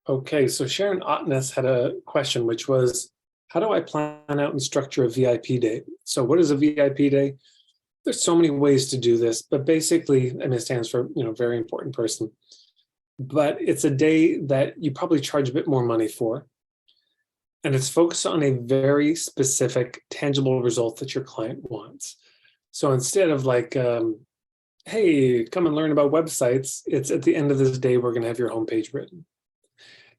Okay, so Sharon Otness had a question, which was, how do I plan out and structure a VIP day? So what is a VIP day? There's so many ways to do this, but basically, and it stands for, very important person. But it's a day that you probably charge a bit more money for. And it's focused on a very specific, tangible result that your client wants. So instead of like, hey, come and learn about websites, it's at the end of this day, we're going to have your homepage written.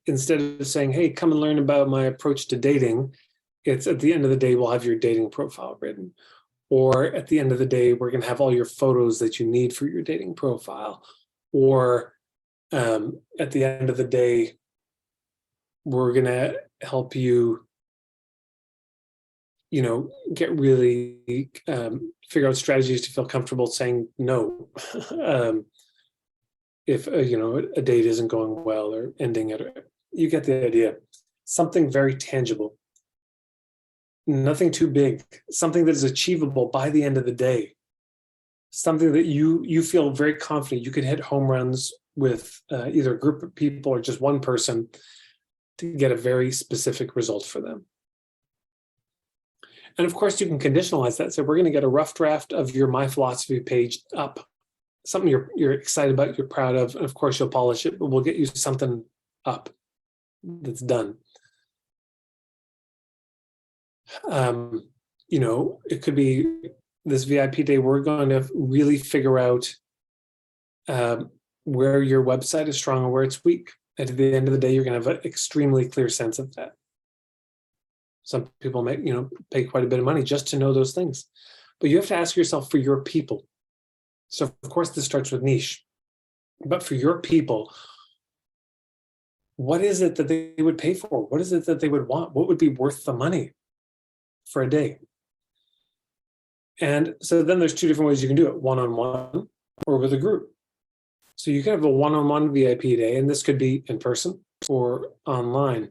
Instead of saying, hey, come and learn about my approach to dating, it's at the end of the day, we'll have your dating profile written. Or at the end of the day, we're going to have all your photos that you need for your dating profile. Or at the end of the day, we're going to help you, get really, figure out strategies to feel comfortable saying no. If, a date isn't going well or ending it, you get the idea. Something very tangible. Nothing too big, something that is achievable by the end of the day, something that you feel very confident you could hit home runs with either a group of people or just one person to get a very specific result for them. And of course, you can conditionalize that. So we're going to get a rough draft of your My Philosophy page up, something you're excited about, you're proud of, and of course you'll polish it, but we'll get you something up that's done. It could be this VIP day, we're going to really figure out where your website is strong and where it's weak. And at the end of the day, you're going to have an extremely clear sense of that. Some people may, pay quite a bit of money just to know those things. But you have to ask yourself for your people. So of course, this starts with niche. But for your people, what is it that they would pay for? What is it that they would want? What would be worth the money for a day? And so then there's two different ways you can do it, one-on-one or with a group. So you can have a one-on-one VIP day, and this could be in person or online.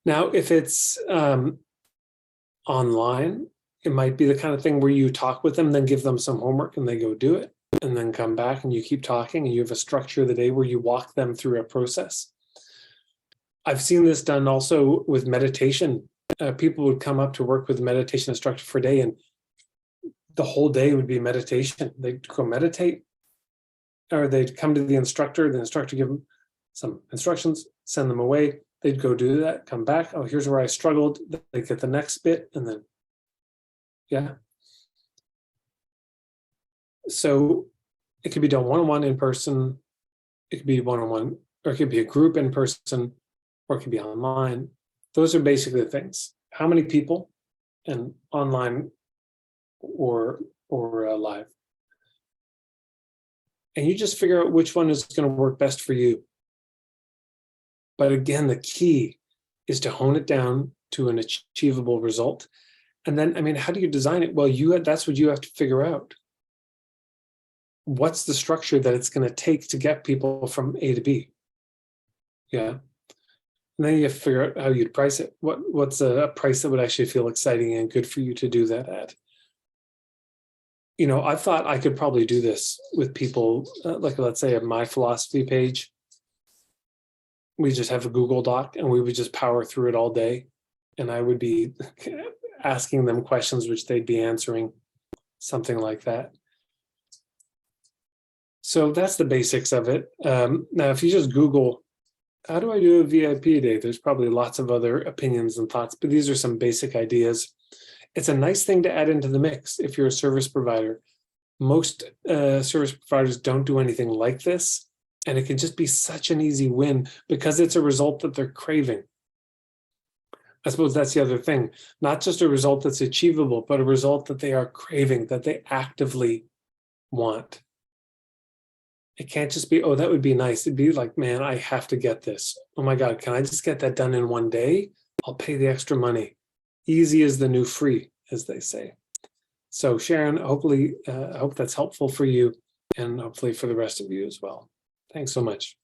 Now, if it's online, it might be the kind of thing where you talk with them, then give them some homework and they go do it, and then come back and you keep talking and you have a structure of the day where you walk them through a process. I've seen this done also with meditation. People would come up to work with meditation instructor for a day, and the whole day would be meditation. They'd go meditate, or they'd come to the instructor give them some instructions, send them away. They'd go do that, come back. Oh, here's where I struggled. They get the next bit, and then, yeah. So it could be done one-on-one in person. It could be one-on-one, or it could be a group in person, or it could be online. Those are basically the things. How many people, and online or live. And you just figure out which one is going to work best for you. But again, the key is to hone it down to an achievable result. And then, how do you design it? Well, that's what you have to figure out. What's the structure that it's going to take to get people from A to B? Yeah. And then you have to figure out how you'd price it. What's a price that would actually feel exciting and good for you to do that at? I thought I could probably do this with people, like let's say a My Philosophy page. We just have a Google Doc and we would just power through it all day. And I would be asking them questions which they'd be answering, something like that. So that's the basics of it. Now, if you just Google, how do I do a VIP day? There's probably lots of other opinions and thoughts, but these are some basic ideas. It's a nice thing to add into the mix if you're a service provider. Most service providers don't do anything like this, and it can just be such an easy win because it's a result that they're craving. I suppose that's the other thing. Not just a result that's achievable, but a result that they are craving, that they actively want. It can't just be, oh, that would be nice. It'd be like, man, I have to get this. Oh my God, can I just get that done in one day? I'll pay the extra money. Easy is the new free, as they say. So Sharon, hopefully, I hope that's helpful for you and hopefully for the rest of you as well. Thanks so much.